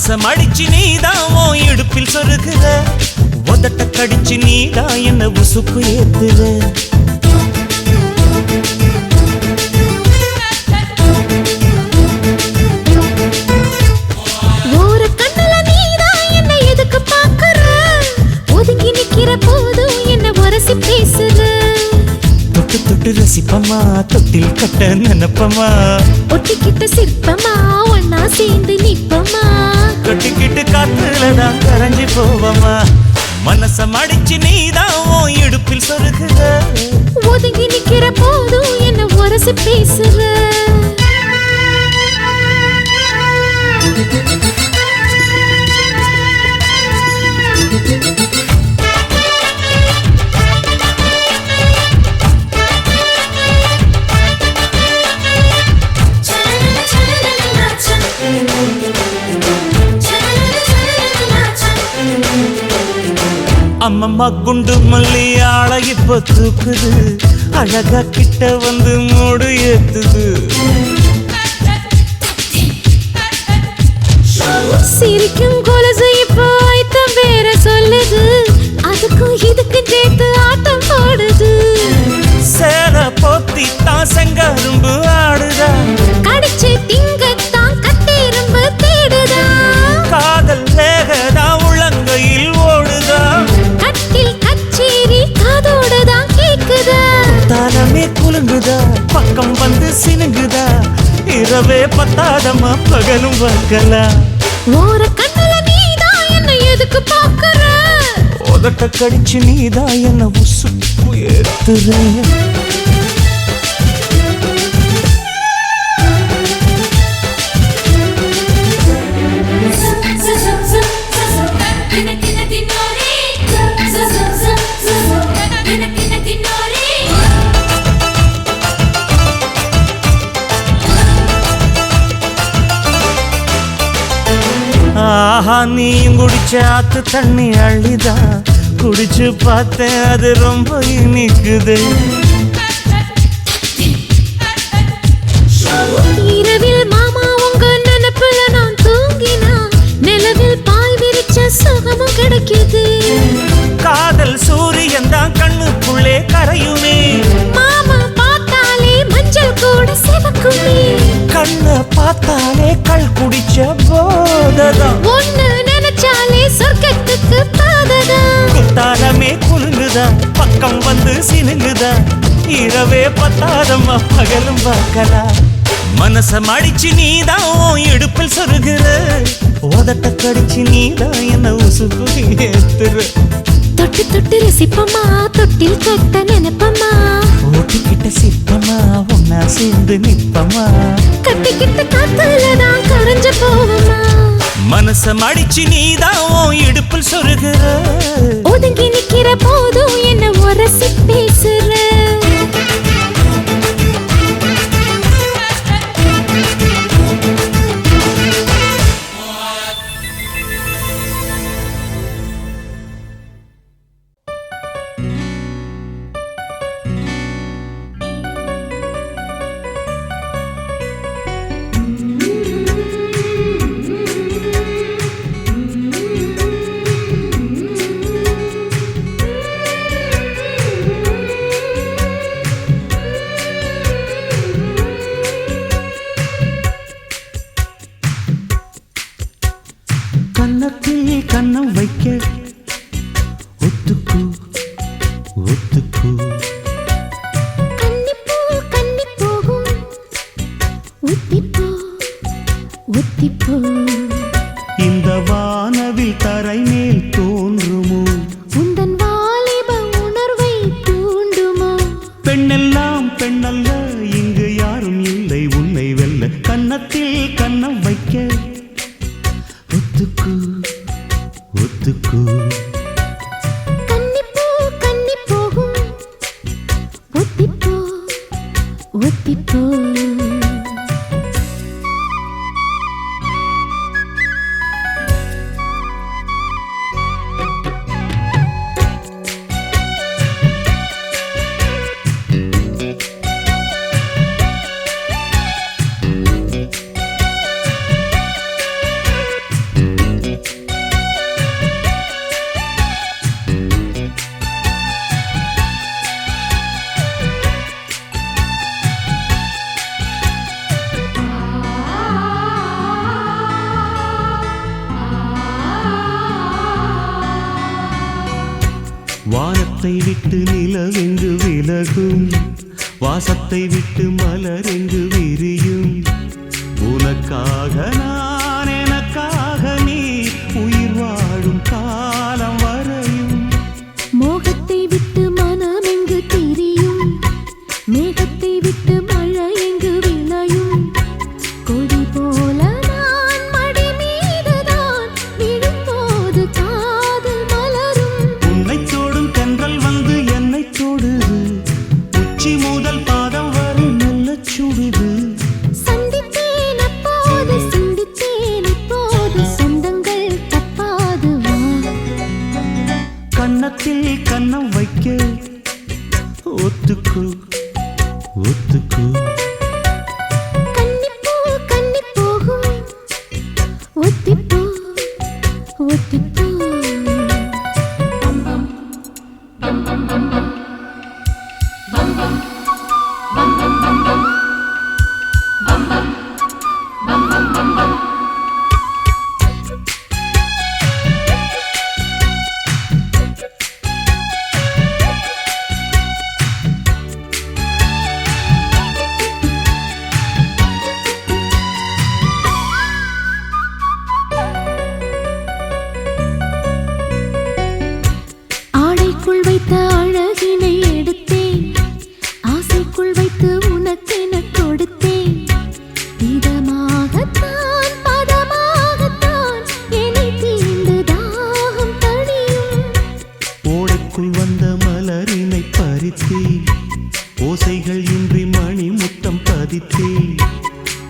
மனச மடிச்சு நீதான் உன் இடுப்பில் சொருகுற, உதட்ட கடிச்சு நீதான் என்ன உசுப்பு ஏத்துற. ஒரு கண்ணுல நீதான் என்ன எதுக்கு பாக்குற, ஒதுங்கி நிக்கிற போதும் என்ன உரசி பேசுற. தொட்டு தொட்டு ரசிப்பமா, தொட்டில் கட்ட நினைப்பமா, ஒட்டிக்கிட்ட சிற்பமா ஒன்னா சேர்ந்து நிப்பமா, கொட்டிக்கிட்டு காத்துலதான் கரைஞ்சி போவமா. மனச மடிச்சு நீதான் உன் இடுப்பில் சொருகுற, ஒதுங்கி நிக்கிற போதும் என்ன உரசி பேசுற. அம்மம்மா குண்டு மல்லி ஆள இப்ப தூக்குது, அழகா கிட்ட வந்து மூடு ஏத்துது. சிரிக்கும் கொலுசு இப்போ ஐத்தம் வேற சொல்லுது, அதுக்கும் இதுக்கும் சேர்த்து ஆட்டம் போடுது. சேல போத்தி தான் செங்கரும்பு ஆடுதா, கடிச்சு திங்கத்தான் கட்டெரும்பு தேடுதா. காதல் வேகதா உள்ளங்கையில் ஓடுதா, கட்டில் கச்சேரி காதோடுதான் கேக்குதா. தானமே குலுங்குதா, பக்கம் வந்து சினுங்குதா, இரவே பத்தாதமா பகலும் வக்கலா. ஓர கண்ணுல நீதான் என்ன எதுக்கு பாக்குற, உதட்ட கடிச்சு நீதான் என்ன உசுப்பு ஏத்துற. ஆஹா நீயும் குடிச்ச ஆத்து தண்ணி அள்ளிதா, குடிச்சு பார்த்தேன் அது ரொம்ப இனிக்குது. இரவில் மாமா உங்க நினைப்புல நான் தூங்கினா, நிலவில் பாய் விரிச்ச சுகமும் கிடைக்குது. காதல் சூரியன் தான் கண்ணுக்குள்ளே கரையுமே, மாமா பார்த்தாலே மஞ்சள் கூட சிவக்குமே. கண்ண பார்த்தாலே கள் குடிச்ச போததான், ஒண்ணு நினைச்சாலே சொர்க்கத்துக்கு பாததான். குத்தாலமே குலுங்குதா, பக்கம் வந்து சினுங்குதா, இரவே பத்தாதம்மா பகலும் பார்க்கலா. மனச மடிச்சு நீதான் உன் இடுப்பில் சொருகுற, உதட்ட கடிச்சு நீதான் என்ன உசுப்பு ஏத்துற. தொட்டு தொட்டு ரசிப்பமா, தொட்டில் கட்ட நினைப்பமா, ஓட்டிக்கிட்ட சிற்பமா ஒன்னா சேர்ந்து நிப்பமா, கட்டிக்கிட்ட காத்துலதான் கரைஞ்சு போவமா. மனச மடிச்சு நீதான் உன் இடுப்பில் சொருகுற, ஒதுங்கி நிக்கிற போதும் என்ன உரசி பேசுற. கன்னத்தில் கண்ணம் வைக்க ஒத்துக்கு ஒத்துக்கு, கன்னிப்பூ கன்னி போகும், ஒத்திப்போ ஒத்திப்போ. இந்த வானவில் தரை மேல் தோன்றுமோ, உந்தன் வாலிப உணர்வை தூண்டுமோ. பெண்ணெல்லாம் பெண்ணல்ல இங்கு யாரும் இல்லை உன்னை வெல்ல, கன்னத்தில் கண்ணம் வைக்க ஒத்துக்கு ஒத்துக்கு. கன்னிப்பூ கன்னி போகும், ஒத்திப்போ ஒத்திப்போ. வானத்தை விட்டு நிலவெங்கு விலகும், வாசத்தை விட்டு மலரெங்கு விரியும். உனக்காக நான், எனக்காக நீ, உயிர் வாழும் காலம் வரையும். மோகத்தை விட்டு மனம் எங்கு திரியும், மேகத்தை விட்டு மழை எங்கு விளையும். கொடி போல நான் மடி மீதுதான் விழும்போது காதல் மலரும். உன்னை தோடும் தென்றல் வந்து என்னை தொடுது, உச்சி முதல் பாதம் வரை நல்ல சுடுது. சந்தித்தேன் அப்போது, சிந்தித்தேன் இப்போது, சொந்தங்கள் தப்பாது வா. கன்னத்தில் கன்னம் வைக்க ஒத்துக்கு ஒத்துக்கு. கன்னிப்பூ கன்னி போகும், ஒத்திப்போ ஒத்திப்போ. ஆடைக்குள் வைத்த அழகினை எடுத்தேன், ஆசைக்குள் வைத்து உனக்கென கொடுத்தேன். இதமாகத்தான் பதமாகத்தான் என்னை தீண்டு தாகம் தணியும். ஓடைக்குள் வந்த மலரினை பறித்தே, ஓசைகள் இன்றி மணி முத்தம் பதித்தே.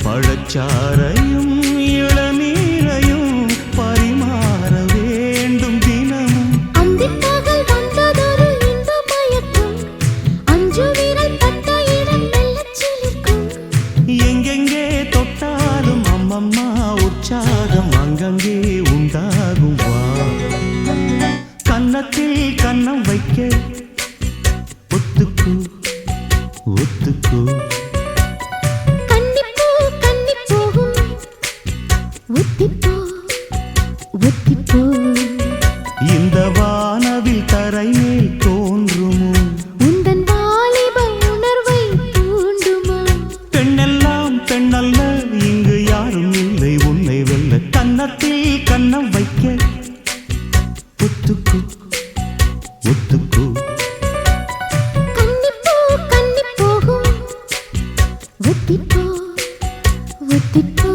பழச்சாரையும் இளநீரையும் பரிமாற வேண்டும் தினமும். அந்திப்பகல் வந்ததொரு இன்ப மயக்கம், அஞ்சு விரல் பட்ட இடம் மெல்லச் சிலிர்க்கும். எங்கெங்கே தொட்டாலும் அம்மம்மா உற்சாகம் அங்கங்கே உண்டாகும் வா. கன்னத்தில் கன்னம் வைக்க ஒத்துக்கு ஒத்துக்கு. கன்னிப்பூ கன்னி போகும், ஒத்திப்போ ஒத்திப்போ. இந்த வானவில் தரை மேல் தோன்றுமோ, உந்தன் வாலிப உணர்வை தூண்டுமோ. பெண்ணெல்லாம் பெண்ணல்ல, இங்கு யாரும் இல்லை உன்னை வெல்ல. கன்னத்தில் கன்னம் வைக்க ஒத்துக்கு ஒத்துக்கு. கன்னிப்பூ கன்னி போகும், ஒத்திப்போ ஒத்திப்போ.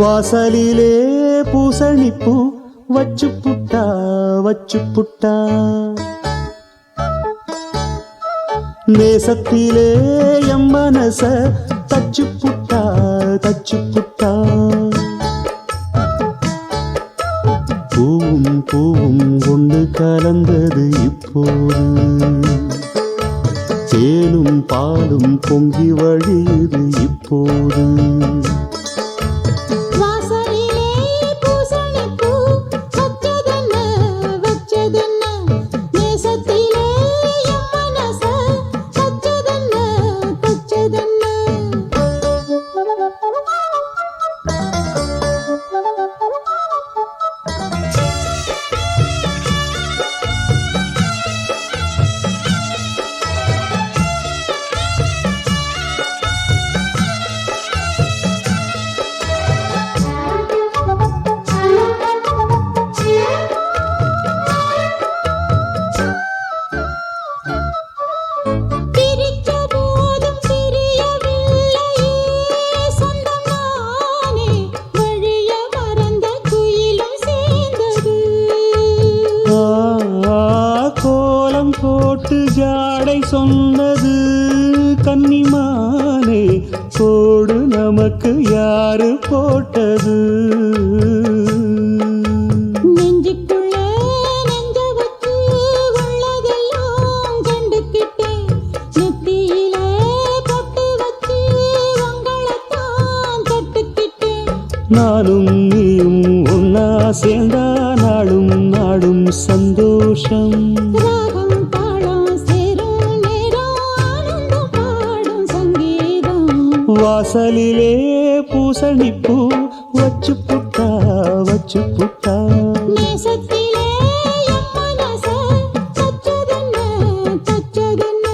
வாசலிலே பூசணிப்பூ வச்சு புட்டா வச்சு புட்டா. நேசத்திலே எம் மனச தச்சு புட்டா தச்சு புட்டா. பூவும் பூவும் கொண்டு கலந்தது இப்போது, தேனும் பாலும் பொங்கி வழியுது இப்போது. வாசலிலே பூசணிப்பூ வச்சதென்ன வச்சதென்ன, நேசத்திலே என் மனச தச்சதென்ன தச்சதென்ன. சொன்னது கன்னிமானே, கோடு நமக்கு யாரு போட்டது? நெஞ்சுக்குள்ள நெஞ்ச வச்சு உள்ளதெல்லாம் கண்டுக்கிட்டேன், நெத்தியில நானும் நீயும் ஒன்னா சேர்ந்தா நாடும் நாடும் சந்தோஷம். ராகம் தாளம் சேரும் நேரம் ஆனந்தம் பாடும் சங்கீதம். வாசலிலே பூசணிப்பூ வச்சு புட்டா வச்சு புட்டா. நேசத்திலே என் மனச தச்சதென்ன தச்சதென்ன.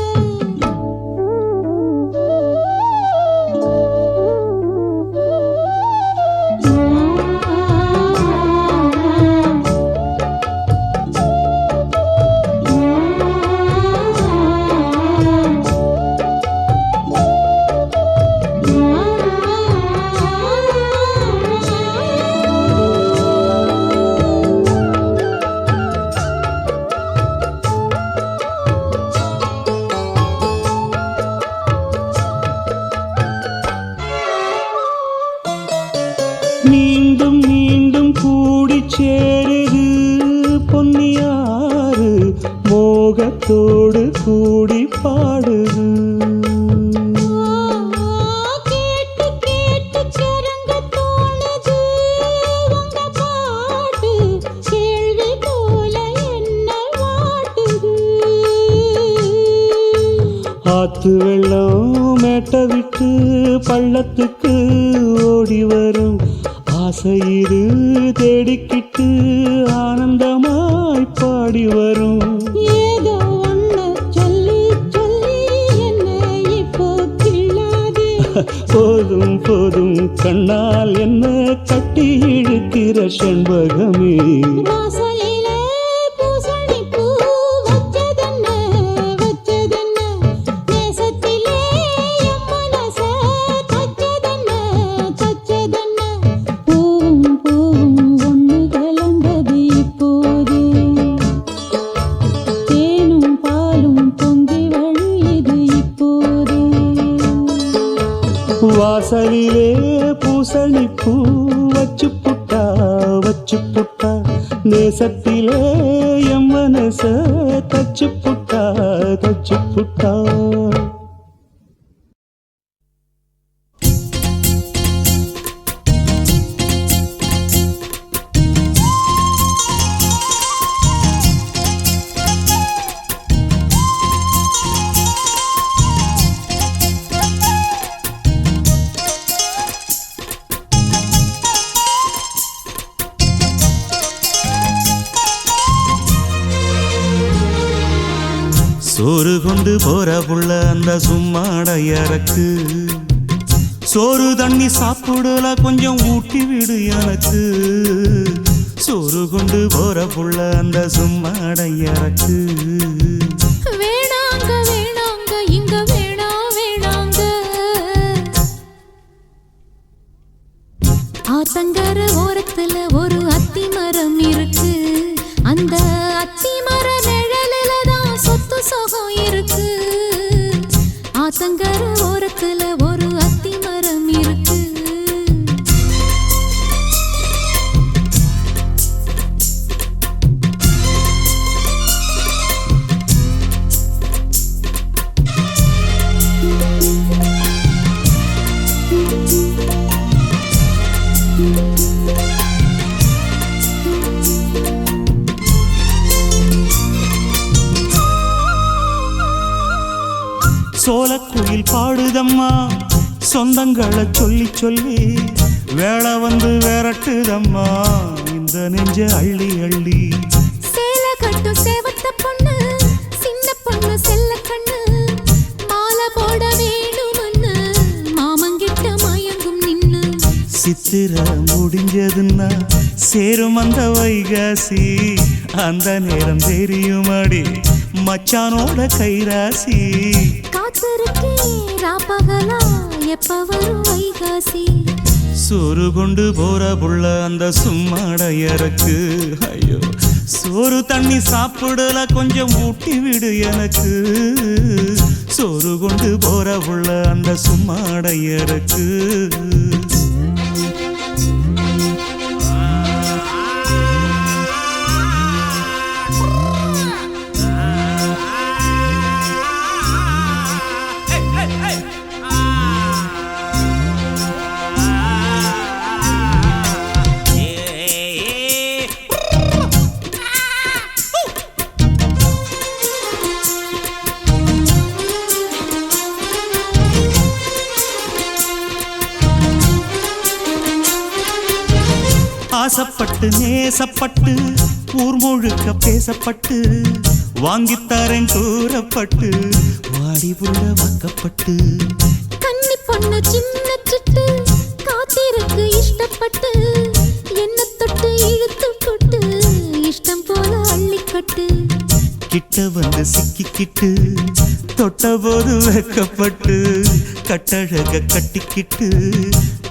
மீண்டும் மீண்டும் கூடி சேருது பொன்னியாறு மோகத்தோடு கூடி பாடுது. கேட்டு கேட்டு கிறங்க தோணுது உங்க பாட்டு. கேள்வி போல என்ன வாட்டுது. ஆத்து வெள்ளம் மேட்ட விட்டு பள்ளத்துக்கு ஓடி வரும். ஆசையிரு தேடிக்கிட்டு ஆனந்தமாய் பாடி வரும். ஏதோ ஒண்ணு சொல்லி சொல்லி என்ன இப்போ கிள்ளாதே. போதும் போதும் கண்ணால் என்ன கட்டி இழுக்கிற செண்பகமே. வாசலிலே பூசணிப்பூ வச்சதென்ன வச்சதென்ன. நேசத்திலே என் மனச தச்சதென்ன தச்சதென்ன. பூவும் பூவும் ஒண்ணு கலந்தது இப்போது. தேனும் பாலும் பொங்கி வழியுது இப்போது. வாசலிலே பூசணிப்பூ வச்சு புட்டா வச்சு புட்டா. நேசத்திலே என் மனச தச்சு புட்டா தச்சு புட்டா. சோறு கொண்டு போற புள்ள அந்த சும்மாடையறக்கு. சோறு தண்ணி சாப்பிடல கொஞ்சம் ஊட்டி விடு எனக்கு. சோறு கொண்டு போற புள்ள அந்த சும்மாடையறக்கு. வேணாங்க வேணாங்க இங்க வேணா வேணாங்க. ஆத்தங்கர ஓரத்துல ஒரு அத்தி மரம் இருக்கு. அந்த அத்தி மர நிழலில தான் சொத்து சுகம் இருக்கு. ஆத்தங்கர ஓரத்துல ஒரு அத்தி மரம் இருக்கு. சோலக்குயில் பாடுதம்மா சொந்தங்களை சொல்லி சொல்லி. வேளை வந்து விரட்டுதம்மா இந்த நெஞ்ச அள்ளி அள்ளி. சேலை கட்டும் சேவத்த பொண்ணு சின்ன பொண்ணு செல்ல கண்ணு. மாலை போட வேணும்னு மாமங்கிட்ட மயங்கும் நின்னு. சித்திர முடிஞ்சதுன்னா சேரும் அந்த வைகாசி. அந்த நேரம் தெரியுமாடி மச்சானோட கைராசி. காத்திருக்கே ராப்பகலா எப்ப வரும் வைகாசி. சோறு கொண்டு போற புள்ள அந்த சும்மாடையறக்கு. ஐயோ சோறு தண்ணி சாப்பிடல கொஞ்சம் ஊட்டி விடு எனக்கு. சோறு கொண்டு போற புள்ள அந்த சும்மாடையறக்கு. ஆசைப்பட்டு நேசப்பட்டு ஊர் முழுக்க பேசப்பட்டு வாங்கித்தரேன் கூறப்பட்டு வாடி புள்ள வாக்கப்பட்டு கன்னி பொண்ணு சின்ன சிட்டு காத்திருக்கு இஷ்டப்பட்டு என்ன தொட்டு இழுத்து போட்டு இஷ்டம் போல அள்ளிக்கட்டு கிட்ட வந்து சிக்கிக்கிட்டு தொட்ட போது வைக்கப்பட்டு கட்டழக கட்டிக்கிட்டு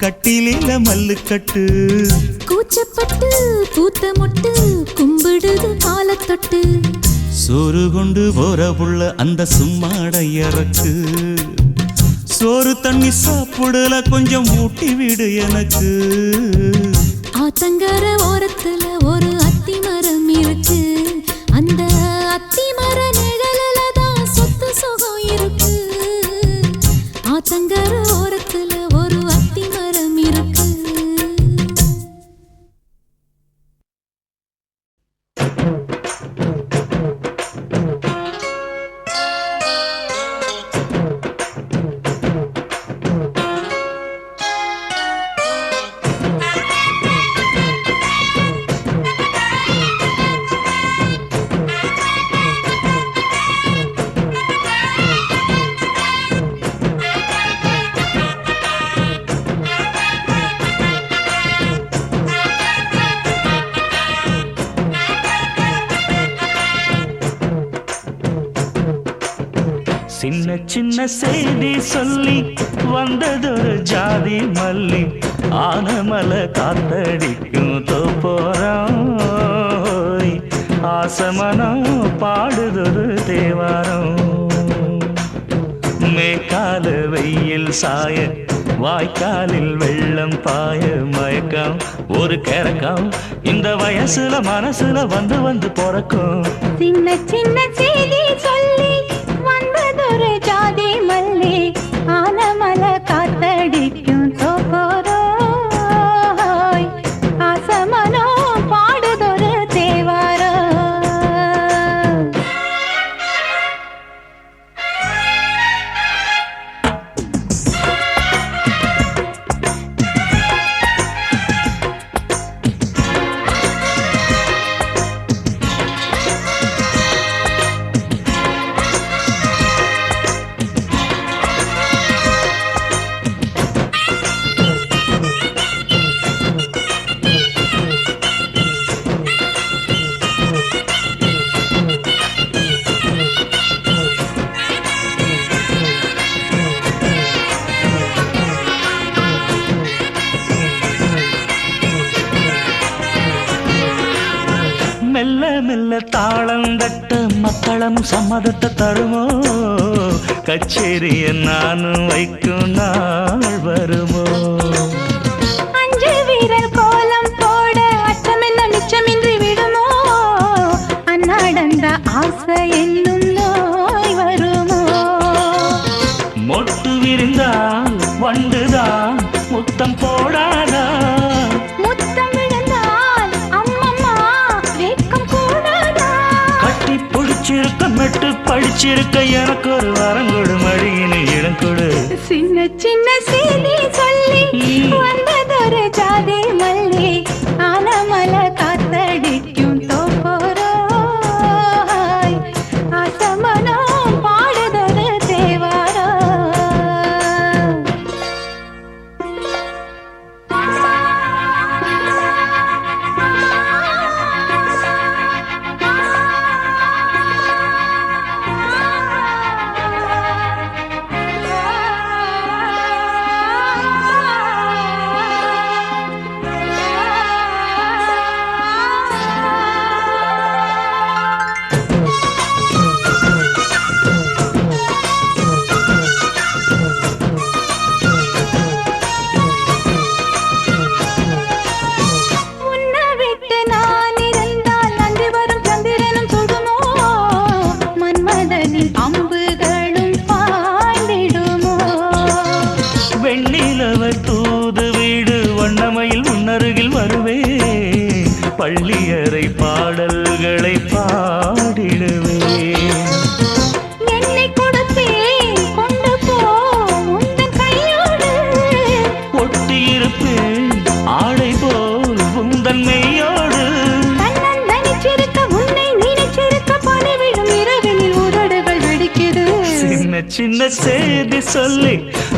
கட்டிலில மல்லு கட்டு கூச்சப்பட்டு பூத்த முட்டு கும்பிடுது காலத்தொட்டு சோறு கொண்டு போற புள்ள அந்த சும்மாடை இறக்கு சோறு தண்ணி சாப்பிடல கொஞ்சம் ஊட்டி விடு எனக்கு ஆத்தங்கர ஓரத்துல ஒரு அத்தி மரம் இருக்கு அந்த அத்தி மர நிழலில தான் சொத்து சுகம் இருக்கு ஆத்தங்கர ஓரத்துல ஒரு அத்தி மரம் இருக்கு சின்ன சின்ன செய்தி சொல்லி வந்ததொரு ஜாதி மல்லி ஆனமல காத்தடிக்கும் தோப்போரம் ஆசமனம் பாடுதொரு தேவாரம் மேற்கால வெயில் சாய வாய்க்காலில் வெள்ளம் பாய மயக்கம் ஒரு கிறக்கம் இந்த வயசுல மனசுல வந்து வந்து பிறக்கும் சின்ன சின்ன செய்தி சொல்லி வந்ததொரு ஜாதி மல்லி ஆனமல காத்தடிக்கும் தோப்போரோய் ஆசமனோ பாடுதொரு தேவாரோ மெல்ல மெல்ல தாளம் தட்ட மக்களும் சம்மதத்தை தருமோ கச்சேரிய நானும் வைக்கும் நாள் வருமோ அஞ்சு வீரர் கோலம் போட அச்சமென்ன மிச்சமின்றி விடுமோ அன்னாடந்த ஆசை என்னும் நோய் வருமோ மொட்டு விரிந்தால் வண்டுதான் முத்தம் போடாதா முத்தம் விழுந்தால் அம்மம்மா வெட்கம் கூடாதா கட்டி பிடிச்சிருக்க மெட்டு படிச்சிருக்க எனக்கு ஒரு வரங்கொடு மடியினில் இடம் கொடு சின்ன சின்ன செய்தி சொல்லி வந்ததொரு ஜாதி மல்லி ஆனமல காத்தடிக்கும் தோப்போரோய் ஆசமனோ பாடுதொரு தேவாரோ பள்ளியறை பாடல்களை பாடிடுவேன். என்னை கொடுத்தேன் கொண்டு போ உந்தன் கையோடு ஒட்டியிருப்பேன் ஆடை போல் உந்தன் மெய்யோடு. சின்ன செய்தி சொல்லி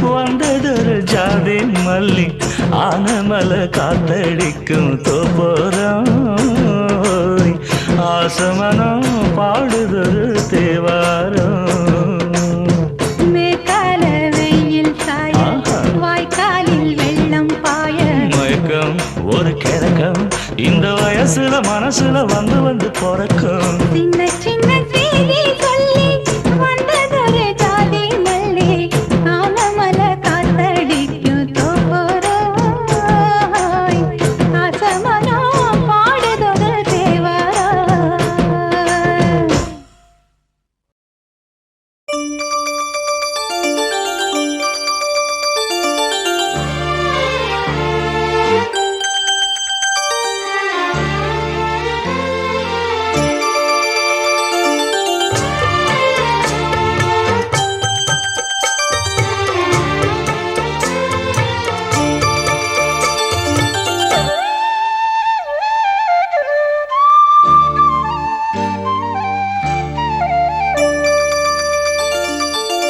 வந்ததொரு ஜாதி மல்லி ஆனமல காத்தடிக்கும் தோப்போரம் ஆசமனம் பாடுதொரு தேவாரம் மேற்கால வெயில் சாய வாய்க்காலில் வெள்ளம் பாய மயக்கம் ஒரு கிழக்கம் இந்த வயசுல மனசுல வந்து வந்து பிறக்கும் சின்ன சின்ன செய்தி சொல்லி வந்ததொரு ஜாதி மல்லி ஆனமல காத்தடிக்கும் தோப்போரம் ஆசமனம் பாடுதொரு தேவாரம்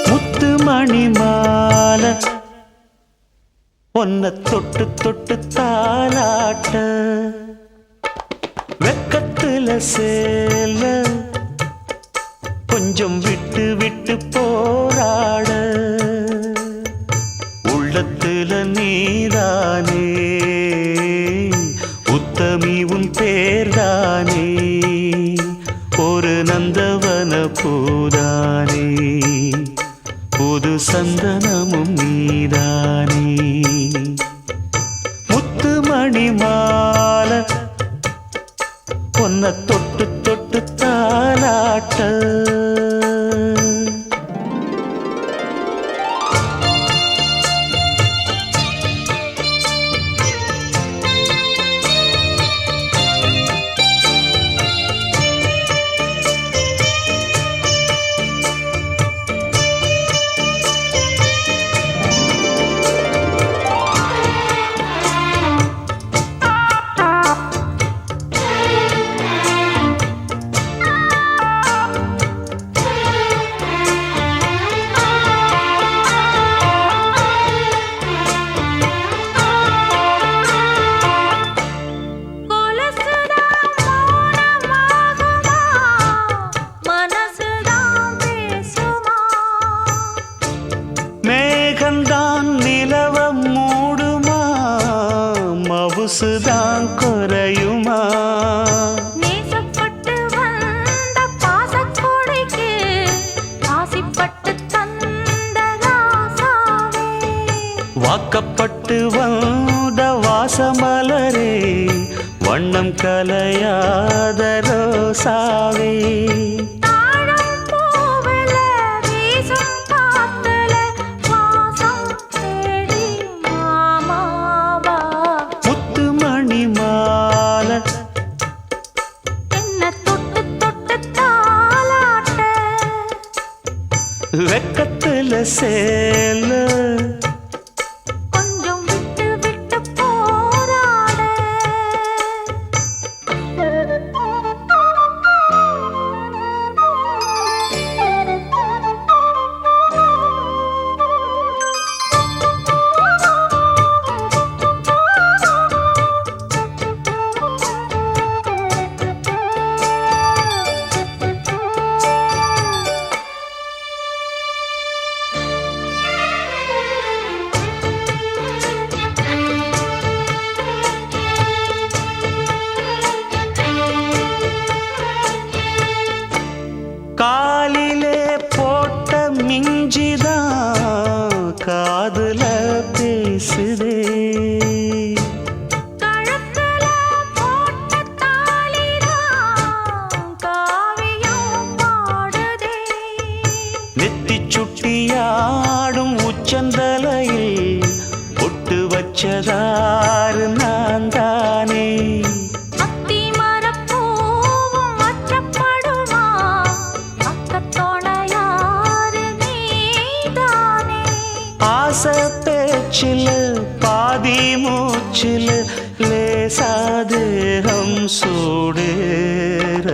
முத்து மணி மாலை ஒன்ன தொட்டு தொட்டு தாலாட்ட வெக்கத்துல சேல கொஞ்சம் விட்டு விட்டு போராட உள்ளத்துல நீதானே உத்தமி உன் பேர்தானே ஒரு நந்தவன பூதானே புது சந்தனமும் நீதானே முத்து மணி மாலை பொன்ன தொட்டு தொட்டு தாலாட்ட மேகந்தான் நிலவ மூடுமா மவுசுதான் குறையுமா நேசப்பட்டு வந்த பாசக்கொடைக்கு ஆசைப்பட்டு தந்த ராசாவே வாக்கப்பட்டு வந்த வாசமலரே வண்ணம் கலையாத ரோசாவே தாழம் பூவுல வீசும் காத்துல வாசம் தேடி மாமாவா முத்து மணி மாலை என்ன தொட்டு தொட்டு தாலாட்ட வெக்கத்துல சேல கொஞ்சம் விட்டு விட்டு போராட காலிலே போட்ட மிஞ்சிதான் காதுல பேசுதே கழுத்துல போட்ட தாலிதான் காவியம் பாடுதே நெத்தி சுட்டியாடும் உச்சந்தலையில் பொட்டு வச்சதாறு நான் தானே அத்தி மரப்பூவும் அச்சப்படுமா பக்கத்தோணையாரு நீதானே ஆசை பேச்சில் பாதி மூச்சில் லேசாதேகம் சூடேற